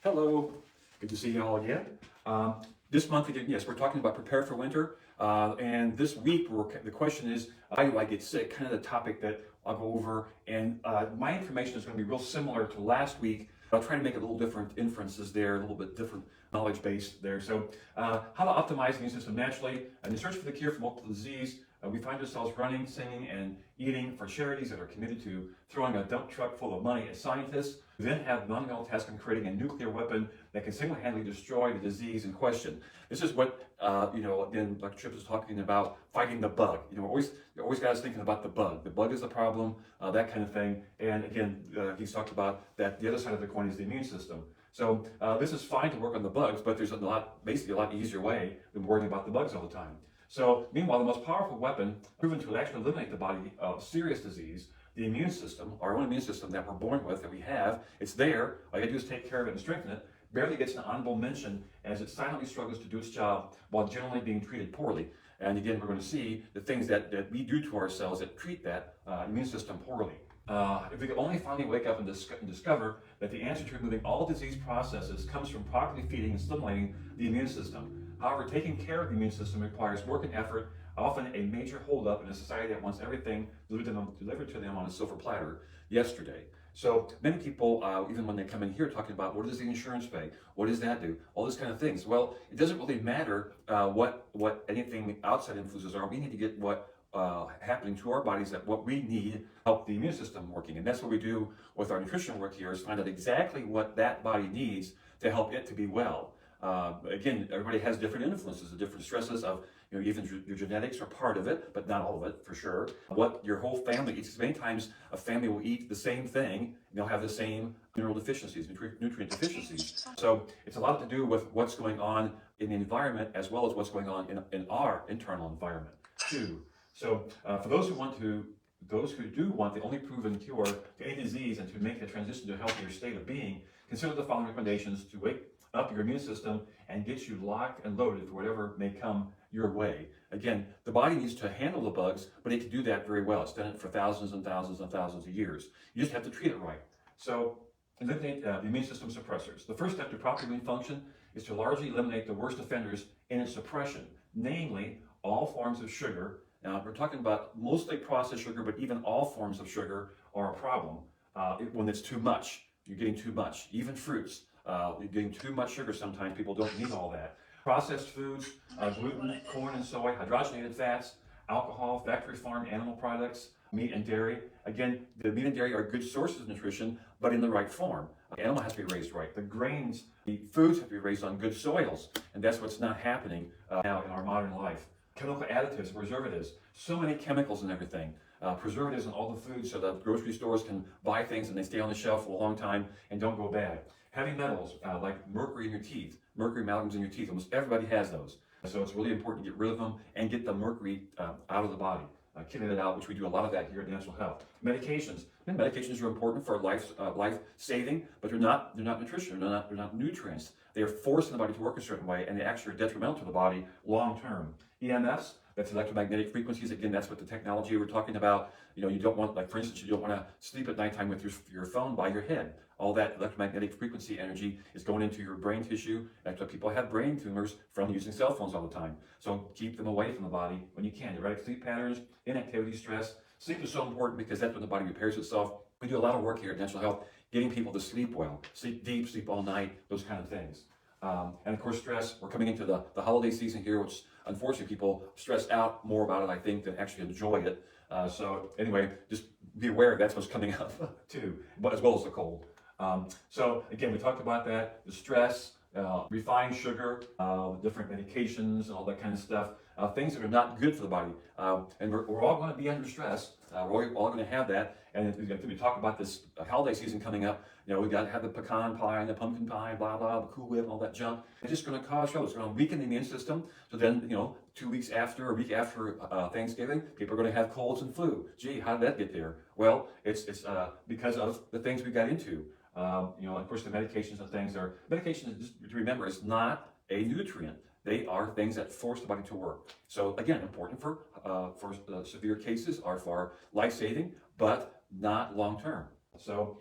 Hello, good to see you all again. This month, we're talking about prepare for winter. And this week, the question is, why do I get sick? Kind of the topic that I'll go over. And my information is going to be real similar to last week. I'll try to make a little different inferences there, a little bit different knowledge base there. So, how to optimize the immune system naturally. In the search for the cure for multiple disease, we find ourselves running, singing, and eating for charities that are committed to throwing a dump truck full of money at scientists who then have the monumental task of creating a nuclear weapon that can single-handedly destroy the disease in question. This is what, again, Dr. Tripp is talking about fighting the bug. Always got us thinking about the bug. The bug is the problem, that kind of thing. And again, he's talked about that the other side of the coin is the immune system. So this is fine to work on the bugs, but there's basically a lot easier way than worrying about the bugs all the time. So, meanwhile, the most powerful weapon proven to actually eliminate the body of serious disease, the immune system, our own immune system that we're born with, that we have, it's there. All you gotta do is take care of it and strengthen it. Barely gets an honorable mention as it silently struggles to do its job while generally being treated poorly. And again, we're going to see the things that we do to ourselves that treat that immune system poorly. If we could only finally wake up and discover that the answer to removing all disease processes comes from properly feeding and stimulating the immune system. However, taking care of the immune system requires work and effort, often a major holdup in a society that wants everything delivered to them on a silver platter yesterday. So many people, even when they come in here talking about what does the insurance pay, what does that do, all these kind of things. Well, it doesn't really matter what anything outside influences are. We need to get what happening to our bodies, that what we need help the immune system working. And that's what we do with our nutrition work here, is find out exactly what that body needs to help it to be well. Again, everybody has different influences, the different stresses of, even your genetics are part of it, but not all of it for sure. What your whole family eats. Many times a family will eat the same thing, and they'll have the same mineral deficiencies, nutrient deficiencies. So it's a lot to do with what's going on in the environment as well as what's going on in our internal environment too. So for those who do want the only proven cure to any disease and to make the transition to a healthier state of being, consider the following recommendations to wake up your immune system and get you locked and loaded for whatever may come your way. Again, the body needs to handle the bugs, but it can do that very well. It's done it for thousands and thousands and thousands of years. You just have to treat it right. So, eliminate the immune system suppressors. The first step to proper immune function is to largely eliminate the worst offenders in its suppression, namely all forms of sugar. Now, we're talking about mostly processed sugar, but even all forms of sugar are a problem when it's too much. You're getting too much. Even fruits. You're getting too much sugar sometimes. People don't need all that. Processed foods, gluten, corn and soy, hydrogenated fats, alcohol, factory farmed animal products, meat and dairy. Again, the meat and dairy are good sources of nutrition, but in the right form. The animal has to be raised right. The grains, the foods have to be raised on good soils, and that's what's not happening now in our modern life. Chemical additives, preservatives, so many chemicals and everything. Preservatives in all the foods so that grocery stores can buy things and they stay on the shelf for a long time and don't go bad. Heavy metals like mercury in your teeth, mercury amalgams in your teeth, almost everybody has those. So it's really important to get rid of them and get the mercury out of the body. Killing it out, which we do a lot of that here at Natural Health. Medications. And medications are important for life saving, but they're not nutrition. They're not nutrients. They are forcing the body to work a certain way, and they actually are detrimental to the body long term. EMFs. That's electromagnetic frequencies. Again, that's what the technology we're talking about. You don't want, like for instance, you don't want to sleep at nighttime with your phone by your head. All that electromagnetic frequency energy is going into your brain tissue. That's why people have brain tumors from using cell phones all the time. So keep them away from the body when you can. Erratic sleep patterns, inactivity, stress. Sleep is so important because that's when the body repairs itself. We do a lot of work here at Natural Health, getting people to sleep well, sleep deep, sleep all night, those kind of things. And of course, stress. We're coming into the holiday season here, which unfortunately people stress out more about it, I think, than actually enjoy it. So anyway, just be aware that's what's coming up too, but as well as the cold. So again, we talked about that, the stress, refined sugar, different medications, and all that kind of stuff. Things that are not good for the body. And we're all going to be under stress. We're all going to have that. And we talk about this holiday season coming up. We got to have the pecan pie and the pumpkin pie, blah, blah, the Cool Whip, and all that junk. It's just going to cause trouble. It's going to weaken the immune system. So then, 2 weeks after, a week after Thanksgiving, people are going to have colds and flu. Gee, how did that get there? Well, it's because of the things we got into. Of course, the medications and things are, medication, just to remember, is not a nutrient. They are things that force the body to work. So again, important for severe cases, are for life-saving, but not long-term. So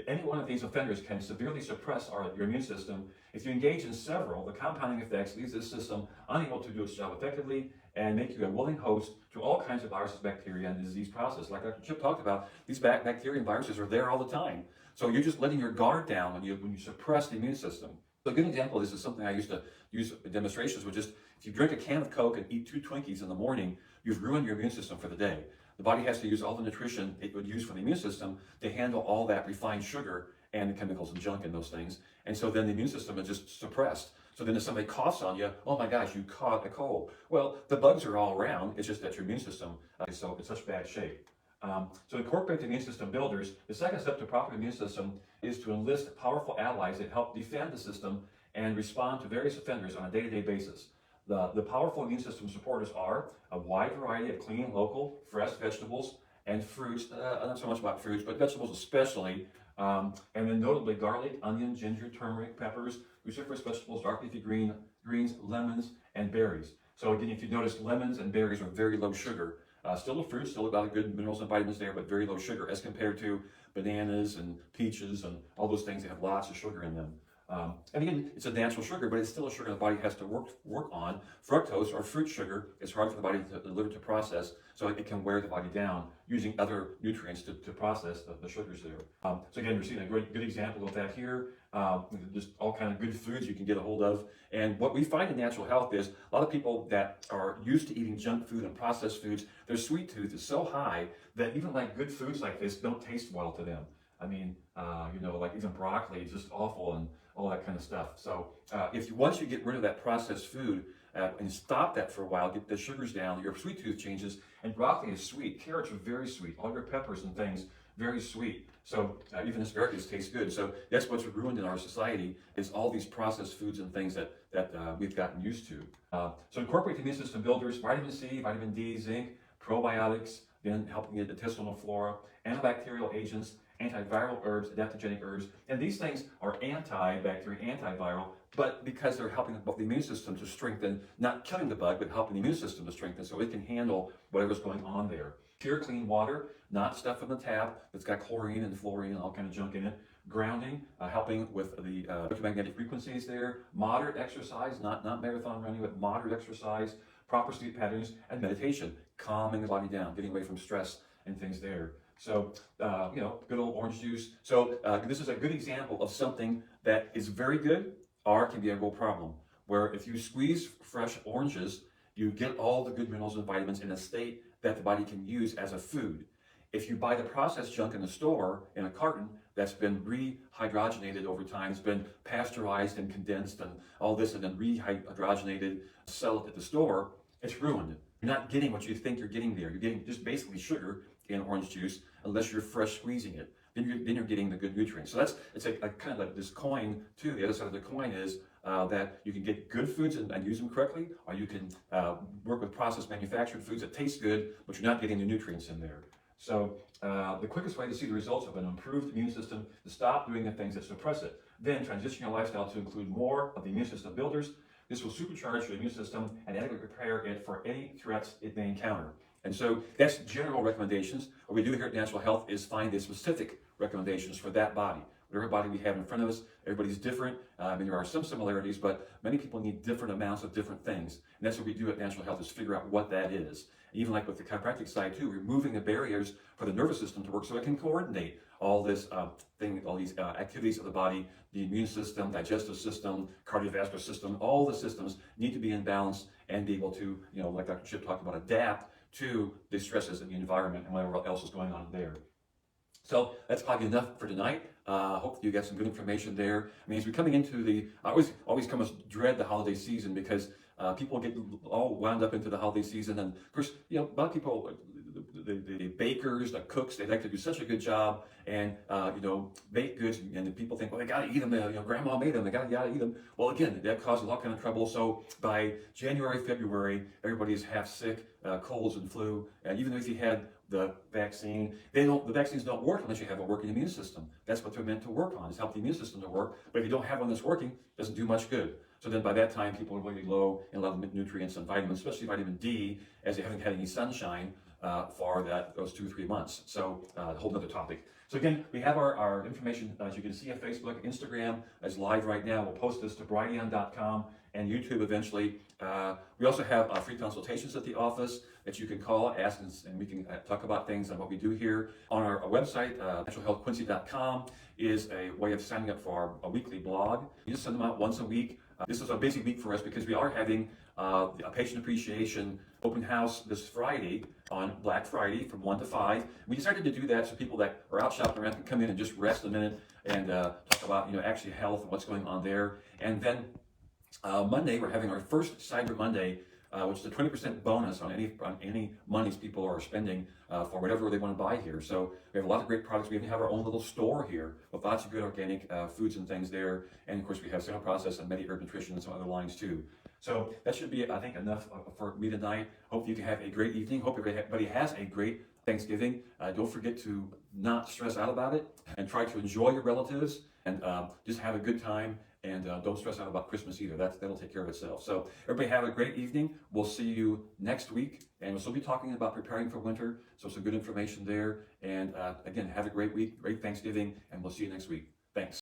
any one of these offenders can severely suppress your immune system. If you engage in several, the compounding effects leaves this system unable to do its job effectively and make you a willing host to all kinds of viruses, bacteria, and disease process. Like Dr. Chip talked about, these bacteria and viruses are there all the time. So you're just letting your guard down when you suppress the immune system. So a good example of this is something I used to use in demonstrations, which is if you drink a can of Coke and eat 2 Twinkies in the morning, you've ruined your immune system for the day. The body has to use all the nutrition it would use for the immune system to handle all that refined sugar and the chemicals and junk in those things. And so then the immune system is just suppressed. So then if somebody coughs on you, oh my gosh, you caught a cold. Well, the bugs are all around. It's just that your immune system is so in such bad shape. So to incorporate the immune system builders, the second step to a proper immune system is to enlist powerful allies that help defend the system and respond to various offenders on a day-to-day basis. The powerful immune system supporters are a wide variety of clean, local, fresh vegetables and fruits. Not so much about fruits, but vegetables especially. And then notably garlic, onion, ginger, turmeric, peppers, cruciferous vegetables, dark leafy greens, lemons, and berries. So again, if you notice, lemons and berries are very low sugar. Still a fruit, still a lot of good minerals and vitamins there, but very low sugar as compared to bananas and peaches and all those things that have lots of sugar in them. And again, it's a natural sugar, but it's still a sugar the body has to work on. Fructose, or fruit sugar, is hard for the body to deliver to process, so it can wear the body down using other nutrients to process the sugars there. So again, we're seeing a good example of that here. Just all kind of good foods you can get a hold of. And what we find in natural health is a lot of people that are used to eating junk food and processed foods, their sweet tooth is so high that even like good foods like this don't taste well to them. I mean, like even broccoli is just awful and all that kind of stuff. So once you get rid of that processed food and stop that for a while, get the sugars down, your sweet tooth changes, and broccoli is sweet. Carrots are very sweet. All your peppers and things, very sweet. So even asparagus tastes good. So that's what's ruined in our society is all these processed foods and things that we've gotten used to. So incorporate the immune system builders, vitamin C, vitamin D, zinc, probiotics, then helping the intestinal flora, antibacterial agents, antiviral herbs, adaptogenic herbs, and these things are antibacterial, antiviral, but because they're helping the immune system to strengthen, not killing the bug, but helping the immune system to strengthen so it can handle whatever's going on there. Pure, clean water, not stuff from the tap that's got chlorine and fluorine and all kind of junk in it. Grounding, helping with the electromagnetic frequencies there. Moderate exercise, not marathon running, but moderate exercise. Proper sleep patterns, and meditation, calming the body down, getting away from stress and things there. So, good old orange juice. So this is a good example of something that is very good or can be a real problem, where if you squeeze fresh oranges, you get all the good minerals and vitamins in a state that the body can use as a food. If you buy the processed junk in the store in a carton that's been rehydrogenated over time, it's been pasteurized and condensed and all this and then rehydrogenated, sell it at the store, it's ruined. You're not getting what you think you're getting there. You're getting just basically sugar in orange juice unless you're fresh squeezing it. Then you're getting the good nutrients. So it's a kind of like this coin too. The other side of the coin is that you can get good foods and use them correctly, or you can work with processed manufactured foods that taste good, but you're not getting the nutrients in there. So the quickest way to see the results of an improved immune system is to stop doing the things that suppress it. Then transition your lifestyle to include more of the immune system builders. This will supercharge your immune system and adequately prepare it for any threats it may encounter. And so that's general recommendations. What we do here at Natural Health is find the specific recommendations for that body. Whatever body we have in front of us, everybody's different. There are some similarities, but many people need different amounts of different things. And that's what we do at Natural Health is figure out what that is. Even like with the chiropractic side too, removing the barriers for the nervous system to work so it can coordinate all this all these activities of the body, the immune system, digestive system, cardiovascular system, all the systems need to be in balance and be able to, like Dr. Chip talked about, adapt to the stresses in the environment and whatever else is going on there. So that's probably enough for tonight. Hopefully you got some good information there. I mean, as we're coming into I always come as dread the holiday season because people get all wound up into the holiday season. And of course, a lot of people, the bakers, the cooks, they like to do such a good job and, bake goods. And the people think, well, they got to eat them. Grandma made them. They got to eat them. Well, again, that causes a lot kind of trouble. So by January, February, everybody's half sick, colds and flu. And even if you had the vaccine, the vaccines don't work unless you have a working immune system. That's what they're meant to work on, is help the immune system to work. But if you don't have one that's working, it doesn't do much good. So then by that time, people are really low in a lot of nutrients and vitamins, especially vitamin D, as they haven't had any sunshine for those 2-3 months. So a whole other topic. So again, we have our information, as you can see, on Facebook. Instagram is live right now. We'll post this to brighteon.com and YouTube eventually. We also have free consultations at the office that you can call, ask, and we can talk about things and what we do here. On our website, naturalhealthquincy.com, is a way of signing up for a weekly blog. You just send them out once a week. This is a busy week for us because we are having a patient appreciation open house this Friday, on Black Friday, from 1 to 5. We decided to do that so people that are out shopping around can come in and just rest a minute and talk about, actually health and what's going on there. And then Monday, we're having our first Cyber Monday, which is a 20% bonus on any monies people are spending for whatever they want to buy here. So we have a lot of great products. We even have our own little store here with lots of good organic foods and things there. And of course, we have Center Process and MediHerb Nutrition and some other lines too. So that should be, I think, enough for me tonight. Hope you can have a great evening. Hope everybody has a great Thanksgiving. Don't forget to not stress out about it and try to enjoy your relatives and just have a good time. And don't stress out about Christmas either. That'll take care of itself. So everybody have a great evening. We'll see you next week. And we'll still be talking about preparing for winter. So some good information there. And again, have a great week, great Thanksgiving, and we'll see you next week. Thanks.